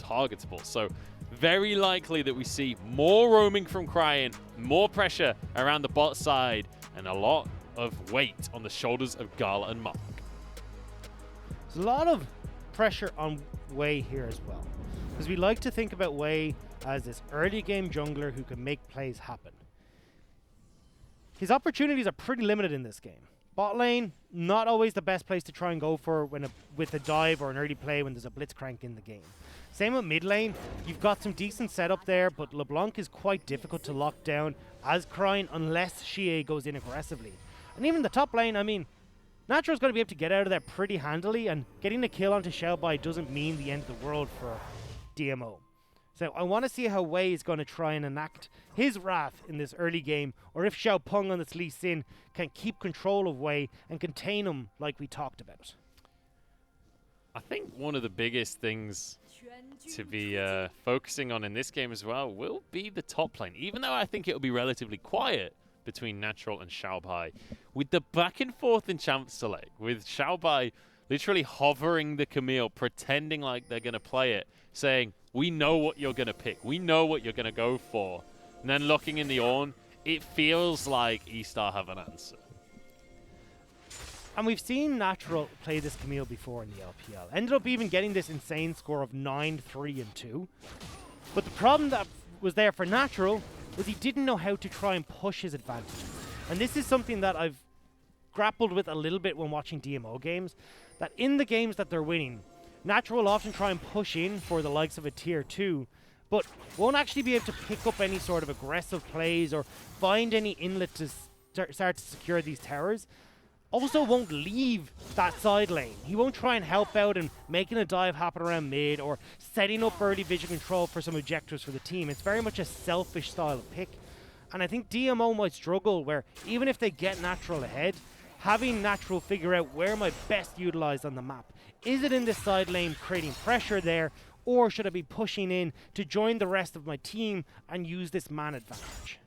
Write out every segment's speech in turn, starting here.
targetable. So very likely that we see more roaming from Cryan, more pressure around the bot side, and a lot of weight on the shoulders of Gala and Mark. There's a lot of pressure on Wei here as well, because we like to think about Wei as this early game jungler who can make plays happen. His opportunities are pretty limited in this game. Bot lane, not always the best place to try and go for with a dive or an early play when there's a blitzcrank in the game. Same with mid lane, you've got some decent setup there, but LeBlanc is quite difficult to lock down as Cryan unless Xie goes in aggressively. And even the top lane, I mean, Natural's going to be able to get out of there pretty handily, and getting a kill onto Xiaobai doesn't mean the end of the world for DMO. So I want to see how Wei is going to try and enact his wrath in this early game, or if Xiaopeng on this Lee Sin can keep control of Wei and contain him like we talked about. I think one of the biggest things to be focusing on in this game as well will be the top lane, even though I think it'll be relatively quiet between Natural and Xiaobai. With the back and forth in Champ Select, with Xiaobai literally hovering the Camille, pretending like they're going to play it, saying, we know what you're going to pick, we know what you're going to go for, and then locking in the Ornn, it feels like eStar have an answer. And we've seen Natural play this Camille before in the LPL. Ended up even getting this insane score of 9-3-2. But the problem that was there for Natural was he didn't know how to try and push his advantage. And this is something that I've grappled with a little bit when watching DMO games, that in the games that they're winning, Natural will often try and push in for the likes of a tier 2, but won't actually be able to pick up any sort of aggressive plays or find any inlet to start to secure these towers. Also won't leave that side lane. He won't try and help out and making a dive happen around mid or setting up early vision control for some objectives for the team. It's very much a selfish style of pick. And I think DMO might struggle where even if they get Natural ahead, having Natural figure out where am I best utilized on the map. Is it in this side lane creating pressure there, or should I be pushing in to join the rest of my team and use this man advantage?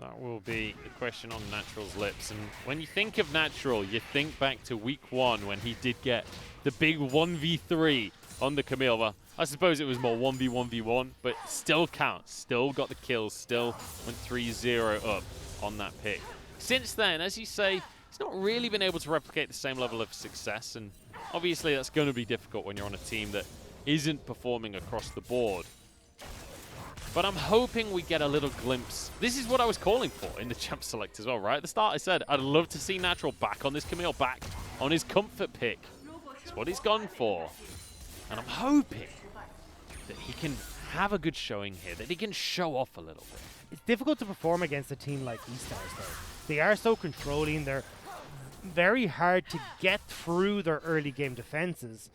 That will be the question on Natural's lips. And when you think of Natural, you think back to week 1 when he did get the big 1v3 on the Camille. Well, I suppose it was more 1v1v1, but still counts. Still got the kills, still went 3-0 up on that pick. Since then, as you say, he's not really been able to replicate the same level of success, and obviously that's going to be difficult when you're on a team that isn't performing across the board. But I'm hoping we get a little glimpse. This is what I was calling for in the Champ Select as well, right? At the start I said I'd love to see Natural back on this Camille, back on his comfort pick. It's what he's gone for. And I'm hoping that he can have a good showing here, that he can show off a little bit. It's difficult to perform against a team like eStars though. They are so controlling, they're very hard to get through their early game defenses.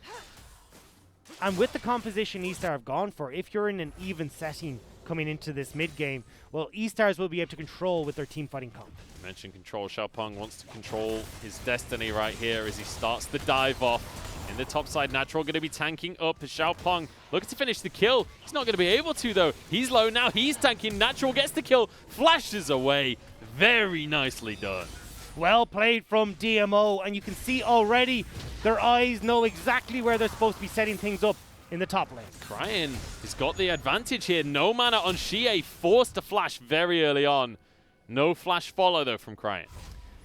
And with the composition eStar have gone for, if you're in an even setting coming into this mid-game, well, eStars will be able to control with their team fighting comp. You mentioned control. Xiaopeng wants to control his destiny right here as he starts the dive off. In the top side, Natural going to be tanking up as Xiaopeng looking to finish the kill. He's not going to be able to, though. He's low now. He's tanking. Natural gets the kill. Flashes away. Very nicely done. Well played from DMO, and you can see already their eyes know exactly where they're supposed to be setting things up in the top lane. Cryan has got the advantage here. No mana on Xie, forced to flash very early on. No flash follow, though, from Cryan.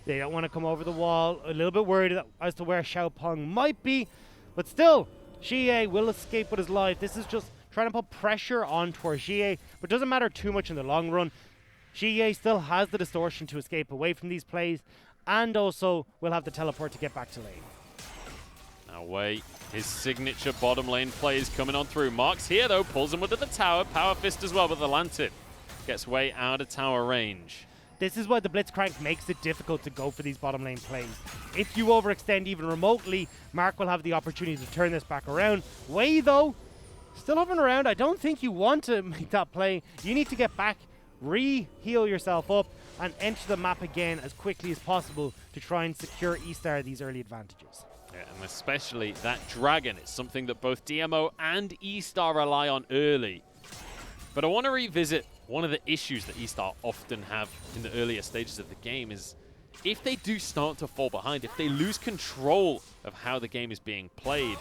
They don't want to come over the wall. A little bit worried as to where Xiaopeng might be, but still, Xie will escape with his life. This is just trying to put pressure on towards Xie, but doesn't matter too much in the long run. Xie still has the distortion to escape away from these plays, and also will have the teleport to get back to lane. Now Wei, his signature bottom lane play is coming on through. Mark's here though, pulls him under the tower, power fist as well, but the lantern gets Wei out of tower range. This is why the Blitzcrank makes it difficult to go for these bottom lane plays. If you overextend even remotely, Mark will have the opportunity to turn this back around. Wei though, still hovering around. I don't think you want to make that play. You need to get back, re-heal yourself up, and enter the map again as quickly as possible to try and secure eStar these early advantages. Yeah, and especially that dragon. It's something that both DMO and eStar rely on early. But I want to revisit one of the issues that eStar often have in the earlier stages of the game is if they do start to fall behind, if they lose control of how the game is being played,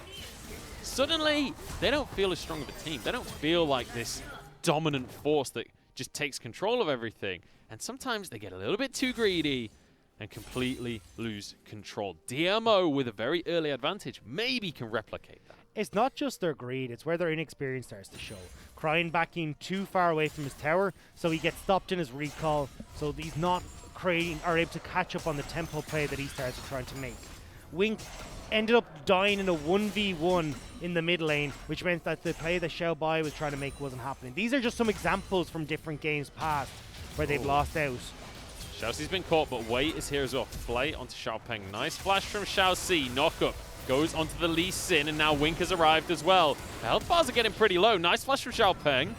suddenly they don't feel as strong of a team. They don't feel like this dominant force that just takes control of everything. And sometimes they get a little bit too greedy and completely lose control. DMO with a very early advantage maybe can replicate that. It's not just their greed, it's where their inexperience starts to show. Cryin backing too far away from his tower, so he gets stopped in his recall, so he's not creating or able to catch up on the tempo play that eStars are trying to make. Wink ended up dying in a 1v1 in the mid lane, which meant that the play that Xiaobai was trying to make wasn't happening. These are just some examples from different games past where they've lost out. Xiaoxi's been caught, but Wei is here as well. Flay onto Xiaopeng. Nice flash from Xiaoxi. Knock up. Goes onto the Lee Sin, and now Wink has arrived as well. The health bars are getting pretty low. Nice flash from Xiaopeng.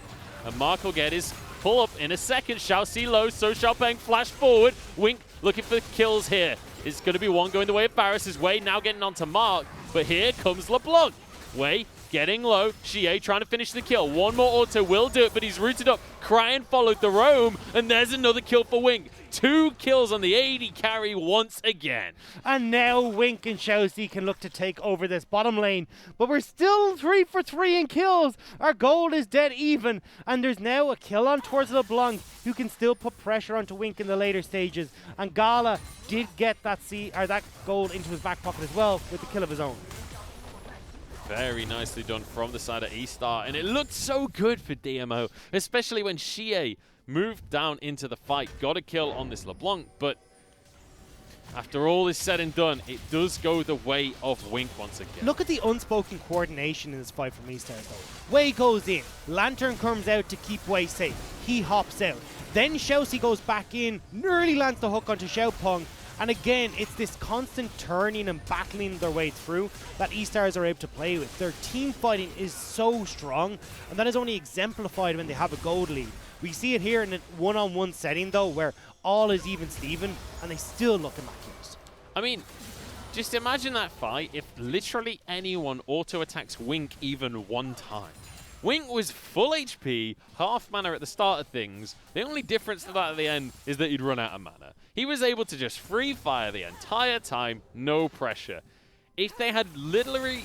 And Mark will get his pull-up in a second. Xiaoxi low, so Xiaopeng flash forward. Wink looking for kills here. It's going to be one going the way of Varus. Wei now getting onto Mark, but here comes LeBlanc. Wei getting low. Xie trying to finish the kill. One more auto will do it, but he's rooted up. Cryin followed the roam, and there's another kill for Wink. 2 kills on the AD carry once again. And now Wink and Xiaoxi can look to take over this bottom lane. But we're still 3 for 3 in kills. Our gold is dead even. And there's now a kill on towards LeBlanc, who can still put pressure onto Wink in the later stages. And Gala did get that gold into his back pocket as well with the kill of his own. Very nicely done from the side of eStar. And it looked so good for DMO, especially when Xie moved down into the fight, got a kill on this LeBlanc, but after all is said and done, it does go the way of Wink once again. Look at the unspoken coordination in this fight from eStar though. Wei goes in, Lantern comes out to keep Wei safe, he hops out. Then Xiaoxi goes back in, nearly lands the hook onto Xiaopeng, and again, it's this constant turning and battling their way through that eStars are able to play with. Their team fighting is so strong, and that is only exemplified when they have a gold lead. We see it here in a one-on-one setting, though, where all is even-steven, and they still look immaculate. I mean, just imagine that fight if literally anyone auto-attacks Wink even one time. Wink was full HP, half mana at the start of things. The only difference to that at the end is that he'd run out of mana. He was able to just free fire the entire time, no pressure. If they had literally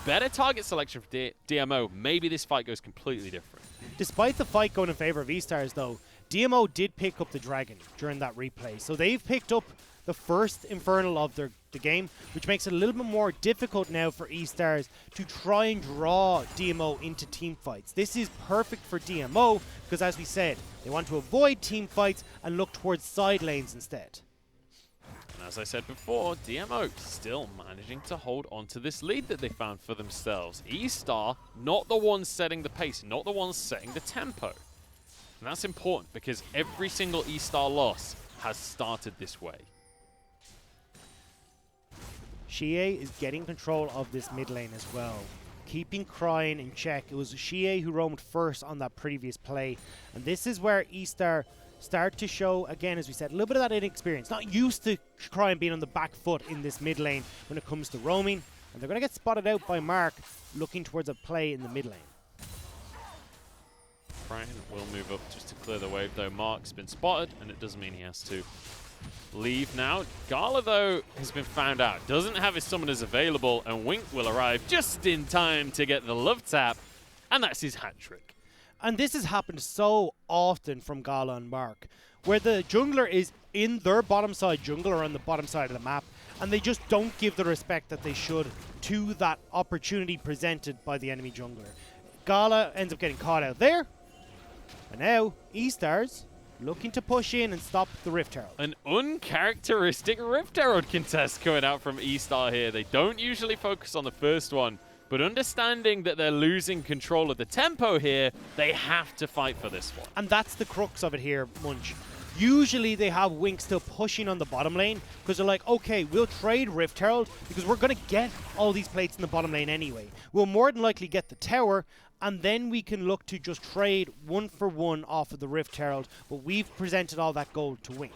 better target selection for DMO, maybe this fight goes completely different. Despite the fight going in favor of eStars, though, DMO did pick up the Dragon during that replay. So they've picked up the first Infernal of the game, which makes it a little bit more difficult now for eStars to try and draw DMO into team fights. This is perfect for DMO because, as we said, they want to avoid team fights and look towards side lanes instead. And as I said before, DMO still managing to hold on to this lead that they found for themselves. eStar, not the ones setting the pace, not the ones setting the tempo. And that's important because every single eStar loss has started this way. Xie is getting control of this mid lane as well, keeping Cryin in check. It was Xie who roamed first on that previous play, and this is where eStar start to show, again, as we said, a little bit of that inexperience. Not used to Cryin being on the back foot in this mid lane when it comes to roaming, and they're going to get spotted out by Mark looking towards a play in the mid lane. Cryin will move up just to clear the wave, though. Mark's been spotted, and it doesn't mean he has to leave now. Gala, though, has been found out. Doesn't have his summoners available, and Wink will arrive just in time to get the love tap, and that's his hat trick. And this has happened so often from Gala and Mark, where the jungler is in their bottom side jungle or on the bottom side of the map, and they just don't give the respect that they should to that opportunity presented by the enemy jungler. Gala ends up getting caught out there, and now eStars looking to push in and stop the Rift Herald. An uncharacteristic Rift Herald contest coming out from eStar here. They don't usually focus on the first one, but understanding that they're losing control of the tempo here, they have to fight for this one. And that's the crux of it here, Munch. Usually they have Wink still pushing on the bottom lane because they're like, okay, we'll trade Rift Herald because we're going to get all these plates in the bottom lane anyway. We'll more than likely get the tower, and then we can look to just trade 1-for-1 off of the Rift Herald, but we've presented all that gold to Wink.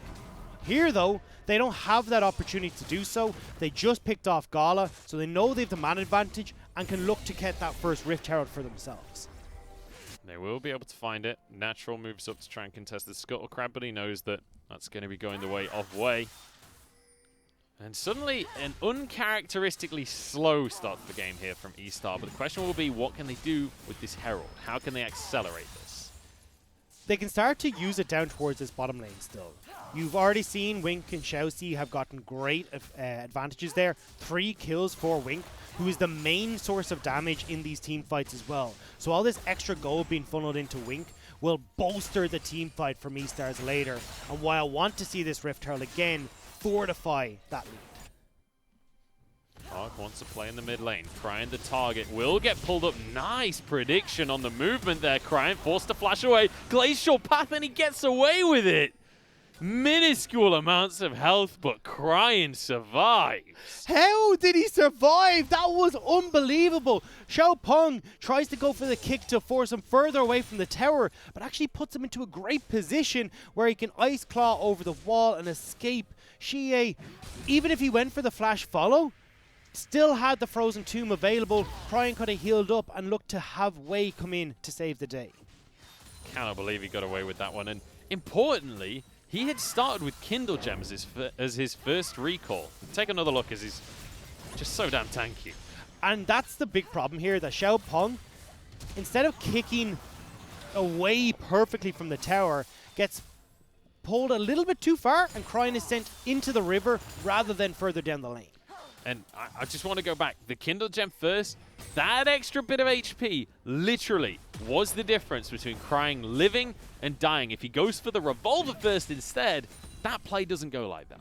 Here, though, they don't have that opportunity to do so. They just picked off Gala, so they know they have the man advantage and can look to get that first Rift Herald for themselves. They will be able to find it. Natural moves up to try and contest the Scuttle Crab, but he knows that that's going to be going the way of Wei. And suddenly, an uncharacteristically slow start to the game here from eStar. But the question will be, what can they do with this Herald? How can they accelerate this? They can start to use it down towards this bottom lane still. You've already seen Wink and Xiaoxi have gotten great advantages there. 3 kills for Wink, who is the main source of damage in these team fights as well. So all this extra gold being funneled into Wink will bolster the team fight from eStars later. And while I want to see this Rift Herald again, fortify that lead. Arc wants to play in the mid lane. Cryin, the target, will get pulled up. Nice prediction on the movement there. Cryin forced to flash away. Glacial Path, and he gets away with it. Minuscule amounts of health, but Cryin survives. How did he survive? That was unbelievable. Xiaopeng tries to go for the kick to force him further away from the tower, but actually puts him into a great position where he can Ice Claw over the wall and escape. Xie, even if he went for the flash follow, still had the Frozen Tomb available. Cryin could have healed up and looked to have Wei come in to save the day. Cannot believe he got away with that one. And importantly, he had started with Kindle Gem as his first recall. Take another look as he's just so damn tanky. And that's the big problem here, that Xiaopeng, instead of kicking away perfectly from the tower, gets pulled a little bit too far, and Cryin is sent into the river rather than further down the lane. And I just want to go back. The Kindle Gem first, that extra bit of HP literally was the difference between Cryin living and dying. If he goes for the Revolver first instead, that play doesn't go like that.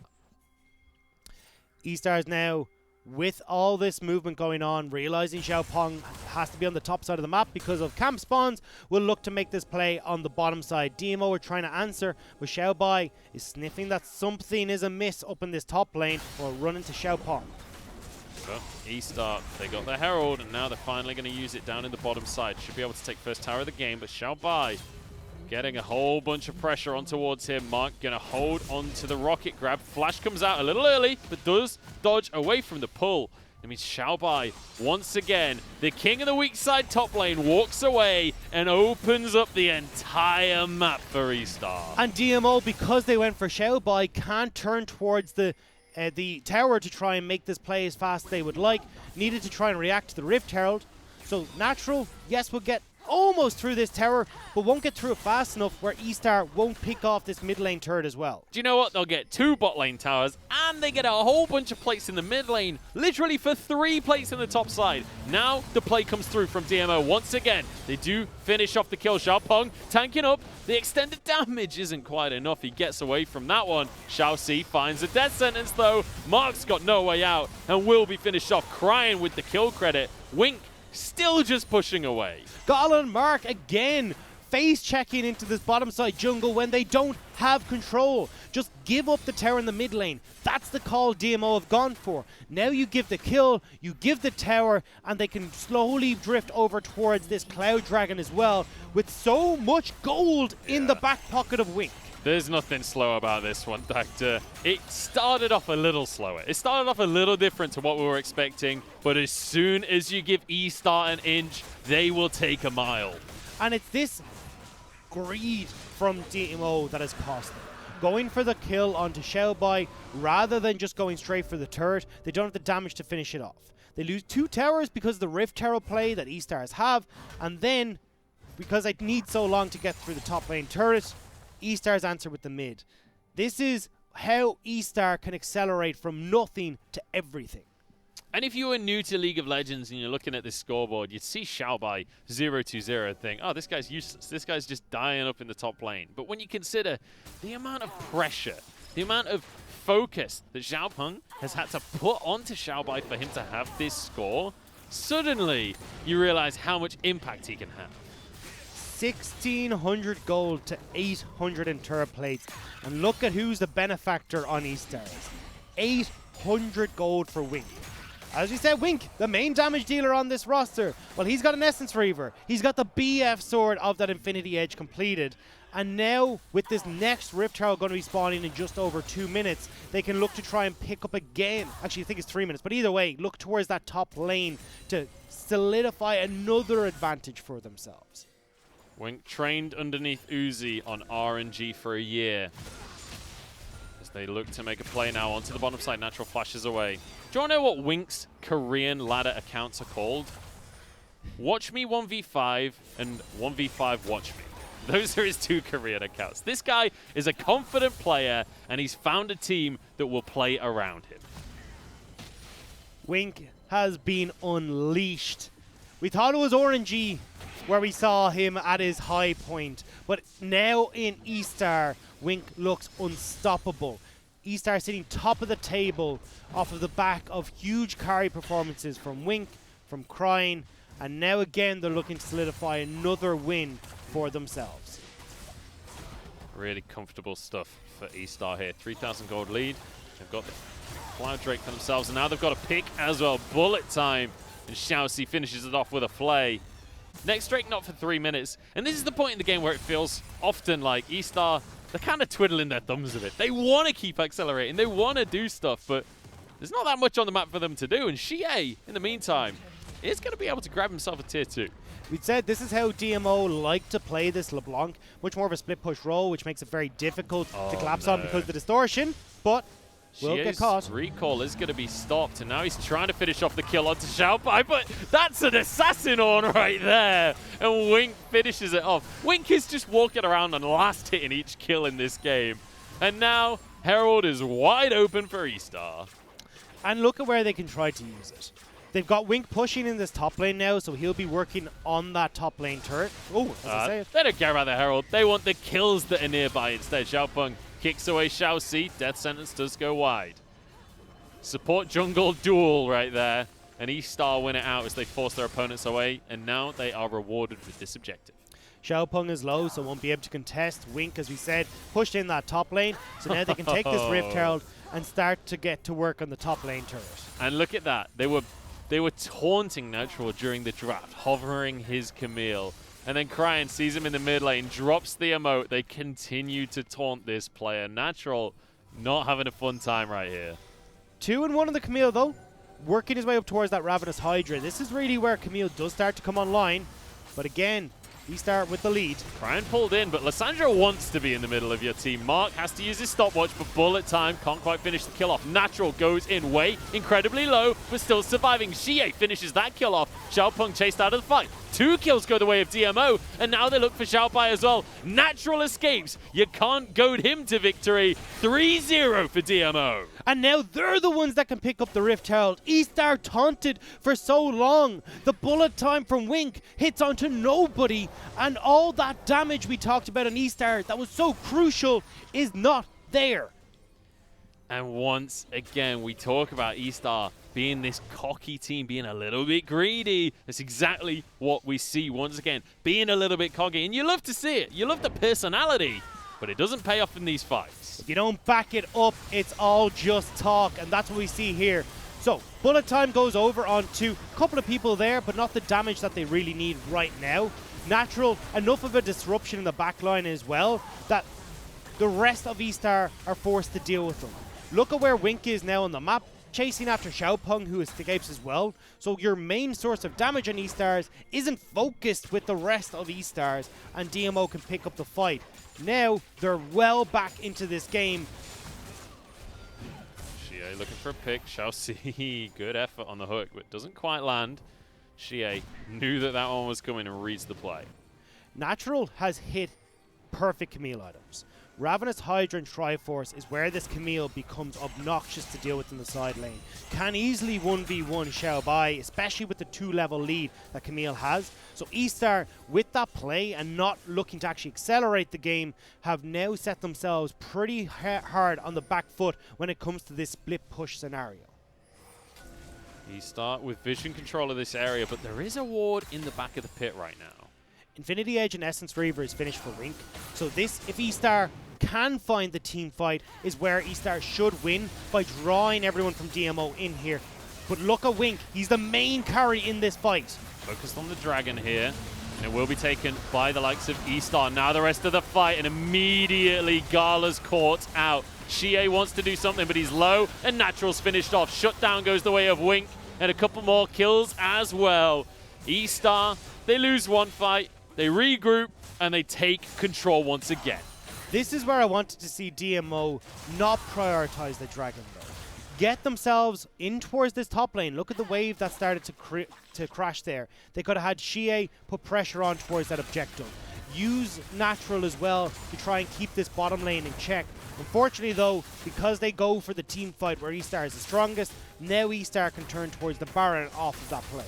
eStars now, with all this movement going on, realizing Xiaopeng has to be on the top side of the map because of camp spawns, will look to make this play on the bottom side. DMO are trying to answer, but Xiaobai is sniffing that something is amiss up in this top lane, or run into Xiaopeng. Well, eStar, they got their Herald, and now they're finally going to use it down in the bottom side. Should be able to take first tower of the game, but Xiaobai getting a whole bunch of pressure on towards him. Mark going to hold on to the rocket grab. Flash comes out a little early, but does dodge away from the pull. That means Xiaobai, once again, the king of the weak side top lane, walks away and opens up the entire map for eStar. And DMO, because they went for Xiaobai, can't turn towards the tower to try and make this play as fast as they would like. Needed to try and react to the Rift Herald. So Natural, yes, will get almost through this tower, but won't get through it fast enough where eStar won't pick off this mid lane turret as well. Do you know what? They'll get 2 bot lane towers, and they get a whole bunch of plates in the mid lane, literally for 3 plates in the top side. Now the play comes through from DMO once again. They do finish off the kill. Xiaopeng tanking up. The extended damage isn't quite enough. He gets away from that one. Xiaoxi finds a death sentence though. Mark's got no way out and will be finished off. Cryin with the kill credit. Wink still just pushing away. Gala and Mark again face checking into this bottom side jungle when they don't have control. Just give up the tower in the mid lane. That's the call DMO have gone for. Now you give the kill, you give the tower, and they can slowly drift over towards this Cloud Dragon as well, with so much gold in the back pocket of Wink. There's nothing slow about this one, Doctor. It started off a little slower. It started off a little different to what we were expecting, but as soon as you give eStar an inch, they will take a mile. And it's this greed from DMO that has cost them. Going for the kill onto Xiaobai rather than just going straight for the turret. They don't have the damage to finish it off. They lose 2 towers because of the Rift Herald play that eStars have, and then because they need so long to get through the top lane turret, eStar's answer with the mid. This is how eStar can accelerate from nothing to everything. And if you were new to League of Legends and you're looking at this scoreboard, you'd see Xiaobai 0-2-0 and think, oh, this guy's useless. This guy's just dying up in the top lane. But when you consider the amount of pressure, the amount of focus that Xiaopeng has had to put onto Xiaobai for him to have this score, suddenly you realize how much impact he can have. 1,600 gold to 800 in turret plates. And look at who's the benefactor on eStars. 800 gold for Wink. As we said, Wink, the main damage dealer on this roster. Well, he's got an Essence Reaver. He's got the BF sword of that Infinity Edge completed. And now, with this next Rift Herald going to be spawning in just over 2 minutes, they can look to try and pick up again. Actually, I think it's 3 minutes. But either way, look towards that top lane to solidify another advantage for themselves. Wink trained underneath Uzi on RNG for a year. as they look to make a play now onto the bottom side. Natural flashes away. Do you want to know what Wink's Korean ladder accounts are called? Watch Me 1v5 and 1v5 Watch Me. Those are his 2 Korean accounts. This guy is a confident player, and he's found a team that will play around him. Wink has been unleashed. We thought it was RNG where we saw him at his high point, but now in eStar, Wink looks unstoppable. eStar sitting top of the table off of the back of huge carry performances from Wink, from Crying, and now again they're looking to solidify another win for themselves. Really comfortable stuff for eStar here. 3,000 gold lead. They've got the Cloud Drake for themselves, and now they've got a pick as well. Bullet time, and Xiaoxi finishes it off with a flay. Next Drake not for 3 minutes, and this is the point in the game where it feels often like eStar, they're kind of twiddling their thumbs a bit. They want to keep accelerating, they want to do stuff, but there's not that much on the map for them to do, and Xie, in the meantime, is going to be able to grab himself a tier 2. We'd said this is how DMO like to play this LeBlanc, much more of a split push role, which makes it very difficult to collapse on because of the distortion, but will get caught. Recall is going to be stopped, and now he's trying to finish off the kill onto Xiaobai, but that's an assassin on right there, and Wink finishes it off. Wink is just walking around on last hit in each kill in this game, and now Herald is wide open for eStar. And look at where they can try to use it. They've got Wink pushing in this top lane now, so he'll be working on that top lane turret. Oh, as I say it. They don't care about the Herald. They want the kills that are nearby instead. Xiaopeng kicks away Xiaoxi. Death sentence does go wide. Support jungle duel right there. And eStar win it out as they force their opponents away. And now they are rewarded with this objective. Xiaopeng is low, so won't be able to contest. Wink, as we said, pushed in that top lane. So now they can take this Rift Herald and start to get to work on the top lane turret. And look at that. They were taunting Natural during the draft, hovering his Camille. And then Crying sees him in the mid lane, drops the emote. They continue to taunt this player. Natural not having a fun time right here. 2-1 on the Camille, though. Working his way up towards that Ravenous Hydra. This is really where Camille does start to come online. But again, eStar with the lead. Crying pulled in, but Lissandra wants to be in the middle of your team. Mark has to use his stopwatch, but bullet time can't quite finish the kill off. Natural goes in way incredibly low, but still surviving. Xie finishes that kill off. Xiaopeng chased out of the fight. 2 kills go the way of DMO, and now they look for Xiaobai as well. Natural escapes. You can't goad him to victory. 3-0 for DMO. And now they're the ones that can pick up the Rift Herald. eStar taunted for so long. The bullet time from Wink hits onto nobody, and all that damage we talked about on eStar that was so crucial is not there. And once again, we talk about eStar being this cocky team, being a little bit greedy. That's exactly what we see once again, being a little bit cocky. And you love to see it. You love the personality, but it doesn't pay off in these fights. If you don't back it up, it's all just talk, and that's what we see here. So, bullet time goes over onto a couple of people there, but not the damage that they really need right now. Natural, enough of a disruption in the backline as well that the rest of eStar are forced to deal with them. Look at where Wink is now on the map, chasing after Xiaopeng, who escapes as well. So your main source of damage on eStars isn't focused with the rest of eStars, and DMO can pick up the fight. Now they're well back into this game. Xie looking for a pick. Xiaoxi, good effort on the hook, but doesn't quite land. Xie knew that that one was coming and reads the play. Natural has hit perfect Camille items. Ravenous Hydra and Triforce is where this Camille becomes obnoxious to deal with in the side lane. Can easily 1v1 Xiaobai, especially with the 2-level lead that Camille has. So eStar, with that play and not looking to actually accelerate the game, have now set themselves pretty hard on the back foot when it comes to this split push scenario. eStar with vision control of this area, but there is a ward in the back of the pit right now. Infinity Edge and Essence Reaver is finished for Wink. So this, if eStar can find the team fight, is where eStar should win by drawing everyone from DMO in here. But look at Wink. He's the main carry in this fight. Focused on the dragon here, and it will be taken by the likes of eStar. Now the rest of the fight, and immediately Gala's caught out. Xie wants to do something, but he's low, and Natural's finished off. Shutdown goes the way of Wink, and a couple more kills as well. eStar, they lose one fight, they regroup, and they take control once again. This is where I wanted to see DMO not prioritize the Dragon though. Get themselves in towards this top lane. Look at the wave that started to crash there. They could have had Xie put pressure on towards that objective. Use Natural as well to try and keep this bottom lane in check. Unfortunately though, because they go for the team fight where eStar is the strongest, now eStar can turn towards the Baron off of that play.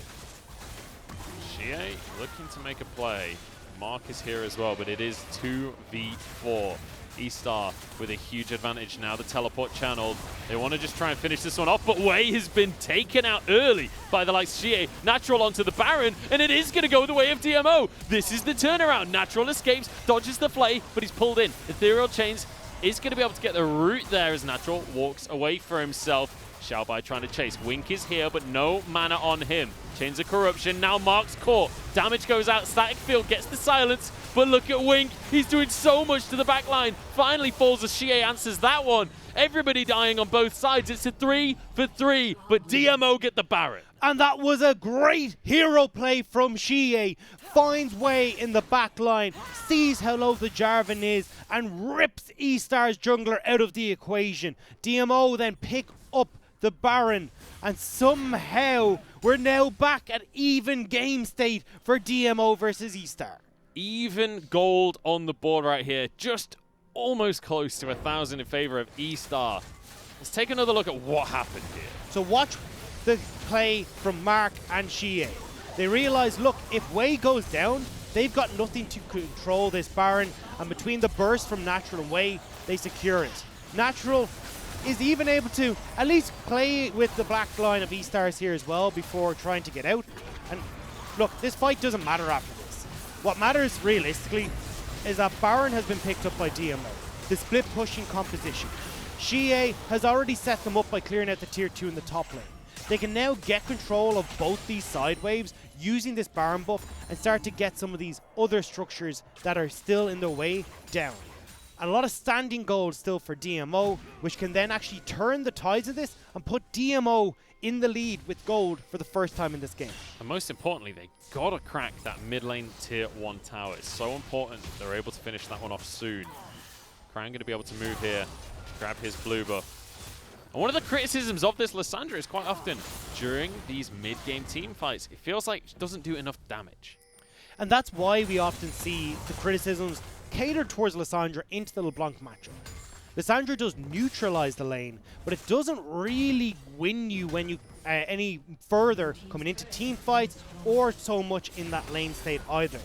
Xie looking to make a play. Mark is here as well, but it is 2v4. eStar with a huge advantage now. The teleport channeled. They want to just try and finish this one off, but Wei has been taken out early by the likes of Xie. Natural onto the Baron, and it is going to go the way of DMO. This is the turnaround. Natural escapes, dodges the flay, but he's pulled in. Ethereal Chains is going to be able to get the root there as Natural walks away for himself. Xiaobai trying to chase. Wink is here, but no mana on him. Chains of Corruption, now Mark's caught. Damage goes out, Static Field gets the silence, but look at Wink. He's doing so much to the back line. Finally falls as Xie answers that one. Everybody dying on both sides. It's a 3 for 3, but DMO get the Baron. And that was a great hero play from Xie. Finds Wei in the back line, sees how low the Jarvan is, and rips eStar's jungler out of the equation. DMO then pick up the Baron, and somehow we're now back at even game state for DMO versus eStar. Even gold on the board right here, just almost close to 1,000 in favor of eStar. Let's take another look at what happened here. So watch the play from Mark and Xie. They realize, look, if Wei goes down, they've got nothing to control this Baron, and between the burst from Natural and Wei, they secure it. Natural is even able to at least play with the black line of eStars here as well before trying to get out. And look, this fight doesn't matter after this. What matters realistically is that Baron has been picked up by DMO. The split pushing composition. Xie has already set them up by clearing out the tier 2 in the top lane. They can now get control of both these side waves using this Baron buff and start to get some of these other structures that are still in their way down. And a lot of standing gold still for DMO, which can then actually turn the tides of this and put DMO in the lead with gold for the first time in this game. And most importantly, they gotta crack that mid lane tier 1 tower. It's so important they're able to finish that one off soon. Krang gonna be able to move here, grab his blue buff. And one of the criticisms of this Lissandra is quite often during these mid-game team fights, it feels like she doesn't do enough damage. And that's why we often see the criticisms catered towards Lissandra into the LeBlanc matchup. Lissandra does neutralize the lane, but it doesn't really win you when you any further coming into team fights or so much in that lane state either.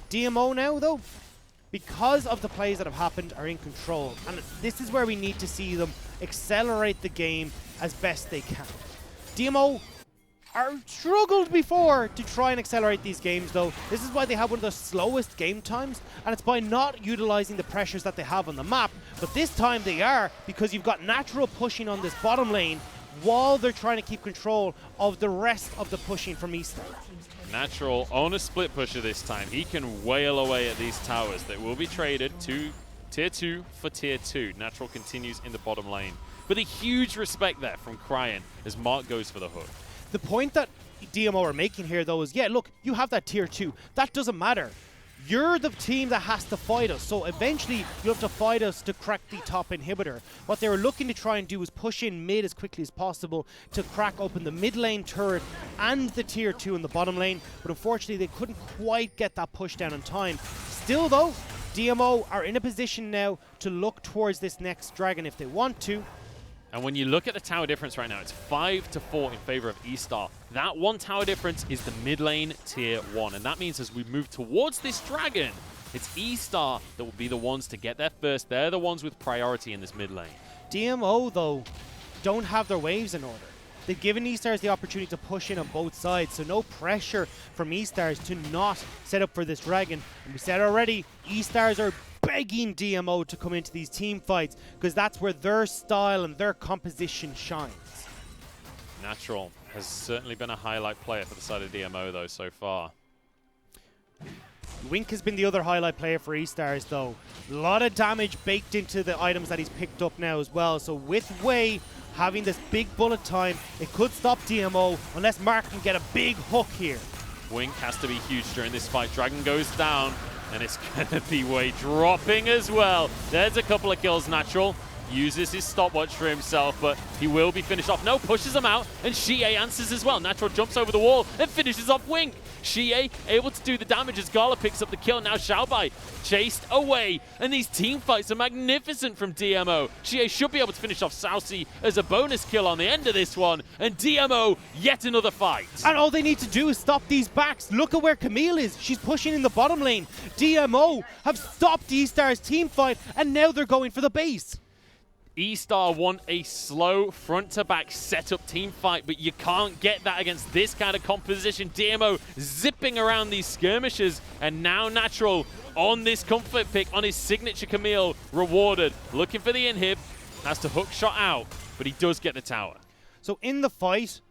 DMO now though, because of the plays that have happened, are in control, and this is where we need to see them accelerate the game as best they can. DMO are struggled before to try and accelerate these games though. This is why they have one of the slowest game times, and it's by not utilizing the pressures that they have on the map. But this time they are, because you've got Natural pushing on this bottom lane while they're trying to keep control of the rest of the pushing from eStar. Natural on a split pusher this time. He can wail away at these towers that will be traded to tier 2 for tier 2. Natural continues in the bottom lane. With a huge respect there from Cryan as Mark goes for the hook. The point that DMO are making here though is, yeah, look, you have that tier 2. That doesn't matter. You're the team that has to fight us, so eventually you have to fight us to crack the top inhibitor. What they were looking to try and do is push in mid as quickly as possible to crack open the mid lane turret and the tier 2 in the bottom lane, but unfortunately they couldn't quite get that push down in time. Still though, DMO are in a position now to look towards this next dragon if they want to. And when you look at the tower difference right now, it's 5-4 in favor of eStar. That one tower difference is the mid lane tier 1. And that means as we move towards this dragon, it's eStar that will be the ones to get there first. They're the ones with priority in this mid lane. DMO, though, don't have their waves in order. They've given eStars the opportunity to push in on both sides, so no pressure from eStars to not set up for this dragon. And we said already, eStars are begging DMO to come into these team fights because that's where their style and their composition shines. Natural has certainly been a highlight player for the side of DMO though so far. Wink has been the other highlight player for eStars though. A lot of damage baked into the items that he's picked up now as well. So with Wei having this big bullet time, it could stop DMO unless Mark can get a big hook here. Wink has to be huge during this fight. Dragon goes down. And it's going to be Wei dropping as well. There's a couple of kills, Natural. Uses his stopwatch for himself, but he will be finished off. No, pushes him out, and Xie answers as well. Natural jumps over the wall and finishes off Wink. Xie able to do the damage as Gala picks up the kill. Now Xiaobai chased away, and these team fights are magnificent from DMO. Xie should be able to finish off Saucy as a bonus kill on the end of this one, and DMO, yet another fight. And all they need to do is stop these backs. Look at where Camille is. She's pushing in the bottom lane. DMO have stopped eStar's team fight, and now they're going for the base. eStar want a slow front-to-back setup team fight, but you can't get that against this kind of composition. DMO zipping around these skirmishes, and now Natural on this comfort pick, on his signature Camille, rewarded. Looking for the inhib, has to hook shot out, but he does get the tower. So in the fight,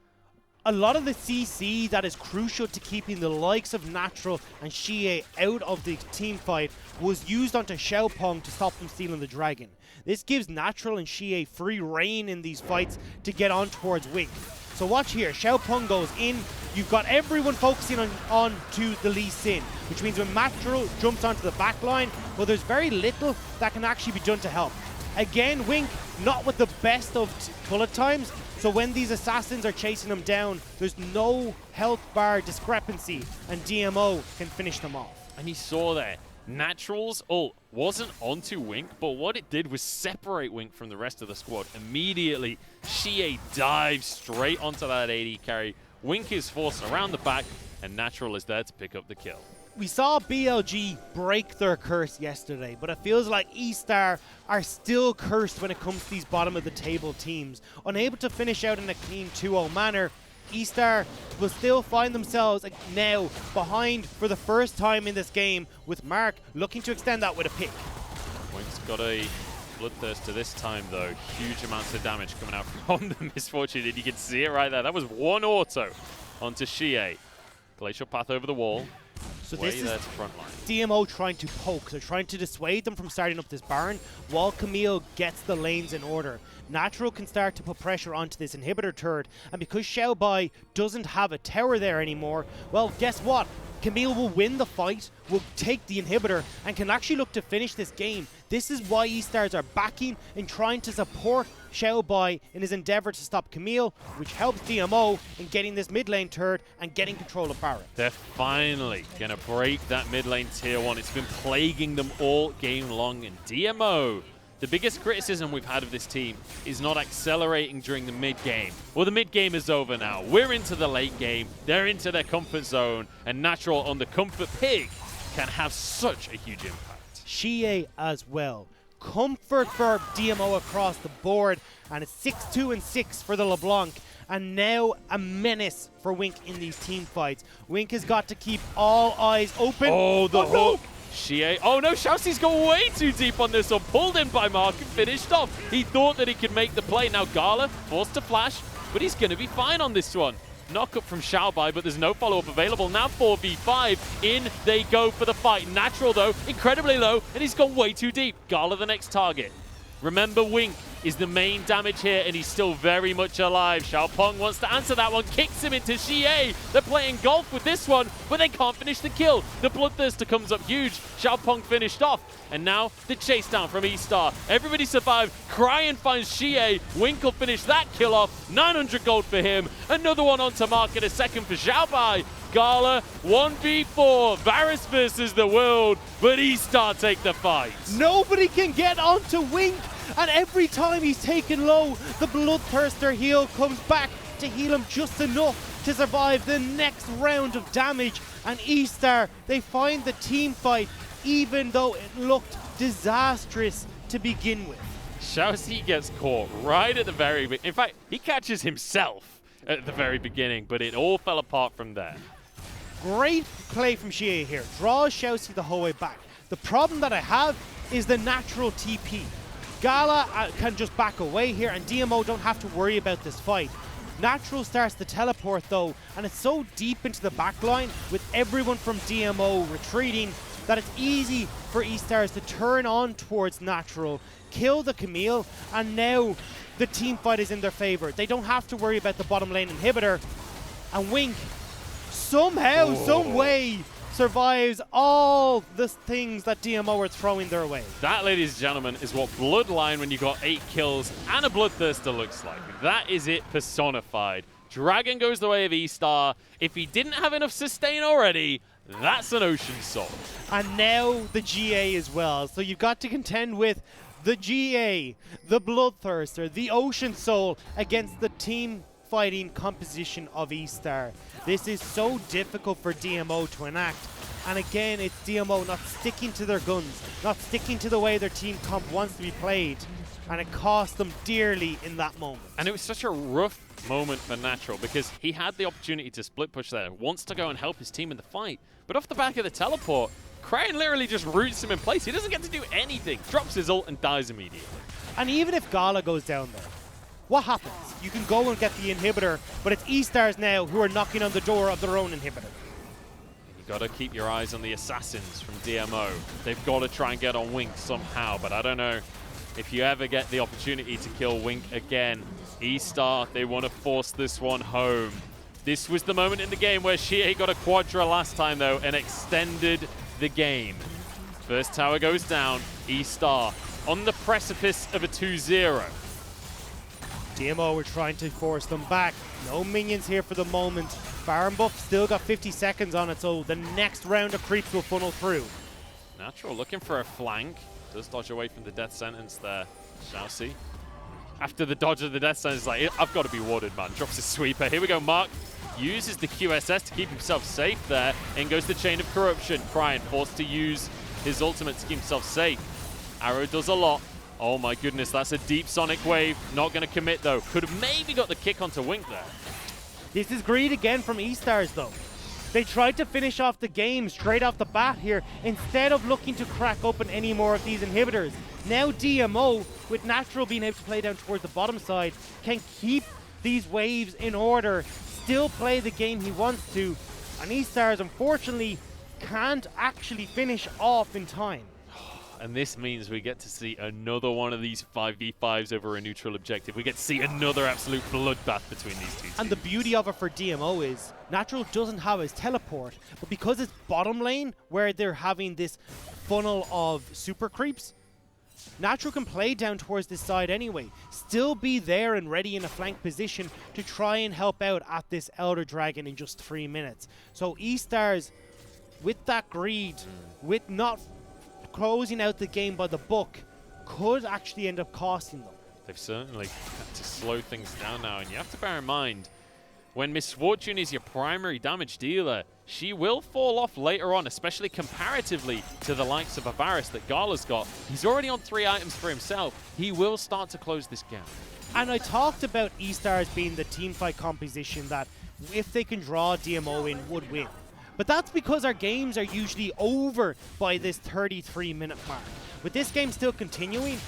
a lot of the CC that is crucial to keeping the likes of Natural and Xie out of the team fight was used onto Xiaopeng to stop them stealing the dragon. This gives Natural and Xie free reign in these fights to get on towards Wink. So watch here, Xiaopeng goes in, you've got everyone focusing on to the Lee Sin, which means when Natural jumps onto the back line, well, there's very little that can actually be done to help. Again, Wink, not with the best of bullet times, so when these assassins are chasing him down, there's no health bar discrepancy, and DMO can finish them off. And you saw there, Natural's ult wasn't onto Wink, but what it did was separate Wink from the rest of the squad. Immediately, Xie dives straight onto that AD carry. Wink is forced around the back, and Natural is there to pick up the kill. We saw BLG break their curse yesterday, but it feels like eStar are still cursed when it comes to these bottom-of-the-table teams. Unable to finish out in a clean 2-0 manner, eStar will still find themselves now behind for the first time in this game, with Mark looking to extend that with a pick. Wink's got a Bloodthirster this time, though. Huge amounts of damage coming out from the Misfortune, and you can see it right there. That was one auto onto Xie. Glacial Path over the wall. So Way this is there to front line. DMO trying to poke. They're trying to dissuade them from starting up this Baron while Camille gets the lanes in order. Natural can start to put pressure onto this inhibitor turret, and because Xiaobai doesn't have a tower there anymore, well, guess what? Camille will win the fight, will take the inhibitor, and can actually look to finish this game. This is why eStars are backing and trying to support Xiaobai in his endeavor to stop Camille, which helps DMO in getting this mid lane turret and getting control of Baron. They're finally going to break that mid lane tier 1. It's been plaguing them all game long, and DMO, the biggest criticism we've had of this team is not accelerating during the mid-game. Well, the mid-game is over now. We're into the late game. They're into their comfort zone, and Natural on the comfort pig can have such a huge impact. Xie as well. Comfort for DMO across the board, and it's 6-2 and 6 for the LeBlanc, and now a menace for Wink in these team fights. Wink has got to keep all eyes open. Oh, the hook. No. Xie. Oh no, Xiaoxi's gone way too deep on this one. Pulled in by Mark and finished off. He thought that he could make the play. Now Gala forced to flash, but he's going to be fine on this one. Knock up from Xiaobai, but there's no follow-up available. Now 4v5. In they go for the fight. Natural, though, incredibly low, and he's gone way too deep. Gala the next target. Remember, Wink is the main damage here, and he's still very much alive. Xiaopeng wants to answer that one, kicks him into Xie. They're playing golf with this one, but they can't finish the kill. The Bloodthirster comes up huge. Xiaopeng finished off, and now the chase down from eStar. Everybody survived. Cryan finds Xie. Wink will finish that kill off. 900 gold for him. Another one onto Mark in a second for Xiaobai. Gala 1v4. Varus versus the world, but eStar take the fight. Nobody can get onto Wink, and every time he's taken low, the Bloodthirster heal comes back to heal him just enough to survive the next round of damage. And eStar, they find the team fight, even though it looked disastrous to begin with. Xiaoxi gets caught right at the very beginning. In fact, he catches himself at the very beginning, but it all fell apart from there. Great play from Xie here. Draws Xiaoxi the whole way back. The problem that I have is the natural TP. Gala can just back away here, and DMO don't have to worry about this fight. Natural starts to teleport though, and it's so deep into the back line with everyone from DMO retreating that it's easy for eStars to turn on towards Natural, kill the Camille, and now the team fight is in their favor. They don't have to worry about the bottom lane inhibitor, and Wink somehow, some way survives all the things that DMO are throwing their way. That, ladies and gentlemen, is what Bloodline, when you got 8 kills and a Bloodthirster, looks like. That is it personified. Dragon goes the way of eStar. If he didn't have enough sustain already, that's an Ocean Soul. And now the GA as well. So you've got to contend with the GA, the Bloodthirster, the Ocean Soul against the team fighting composition of eStar. This is so difficult for DMO to enact. And again, it's DMO not sticking to their guns, not sticking to the way their team comp wants to be played. And it cost them dearly in that moment. And it was such a rough moment for Natural because he had the opportunity to split push there, wants to go and help his team in the fight. But off the back of the teleport, Kraken literally just roots him in place. He doesn't get to do anything. Drops his ult and dies immediately. And even if Gala goes down there, what happens? You can go and get the inhibitor, but it's eStars now who are knocking on the door of their own inhibitor. You got to keep your eyes on the assassins from DMO. They've got to try and get on Wink somehow, but I don't know if you ever get the opportunity to kill Wink again. eStar, they want to force this one home. This was the moment in the game where Shie got a Quadra last time, though, and extended the game. First tower goes down. eStar on the precipice of a 2-0. DMO were trying to force them back. No minions here for the moment. Baron buff still got 50 seconds on it, so the next round of creeps will funnel through. Natural looking for a flank. Does dodge away from the death sentence there. Shall see. After the dodge of the death sentence, like, I've got to be warded, man. Drops his sweeper. Here we go, Mark. Uses the QSS to keep himself safe there. In goes the Chain of Corruption. Cryin forced to use his ultimate to keep himself safe. Arrow does a lot. Oh my goodness, that's a deep Sonic Wave. Not going to commit, though. Could have maybe got the kick onto Wink there. This is greed again from eStars, though. They tried to finish off the game straight off the bat here instead of looking to crack open any more of these inhibitors. Now DMO, with Natural being able to play down towards the bottom side, can keep these waves in order, still play the game he wants to, and eStars unfortunately can't actually finish off in time. And this means we get to see another one of these 5v5s over a neutral objective. We get to see another absolute bloodbath between these two teams. And the beauty of it for DMO is Natural doesn't have his teleport, but because it's bottom lane where they're having this funnel of super creeps, Natural can play down towards this side anyway, still be there and ready in a flank position to try and help out at this Elder Dragon in just 3 minutes. So eStars, with that greed, with not closing out the game by the book, could actually end up costing them. They've certainly had to slow things down now, and you have to bear in mind, when Miss Fortune is your primary damage dealer, she will fall off later on, especially comparatively to the likes of Avaris that Gala's got. He's already on 3 items for himself. He will start to close this gap. And I talked about eStars being the teamfight composition that, if they can draw DMO in, would win. But that's because our games are usually over by this 33-minute mark. With this game still continuing,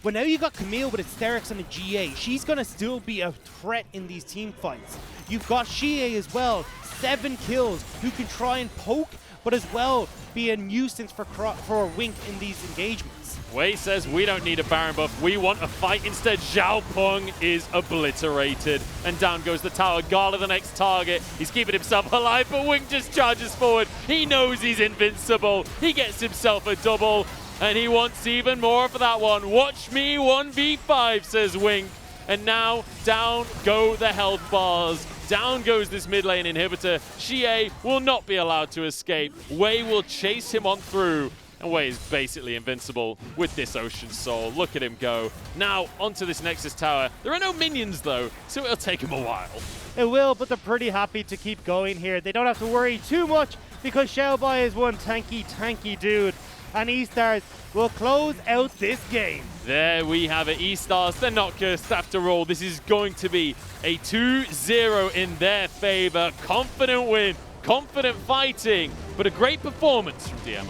well, now you got Camille with Hysterics and a GA. She's going to still be a threat in these team fights. You've got Shie as well, 7 kills, who can try and poke, but as well be a nuisance for Wink in these engagements. Wei says we don't need a Baron buff, we want a fight instead. Zhao Peng is obliterated, and down goes the tower. Gala the next target. He's keeping himself alive, but Wink just charges forward. He knows he's invincible. He gets himself a double, and he wants even more for that one. Watch me 1v5, says Wink. And now down go the health bars. Down goes this mid lane inhibitor. Shie will not be allowed to escape. Wei will chase him on through. And Wei is basically invincible with this Ocean Soul. Look at him go. Now, onto this Nexus Tower. There are no minions, though, so it'll take him a while. It will, but they're pretty happy to keep going here. They don't have to worry too much because Xiaobai is one tanky dude. And eStars will close out this game. There we have it. eStars, they're not cursed after all. This is going to be a 2-0 in their favor. Confident win, confident fighting, but a great performance from DMO.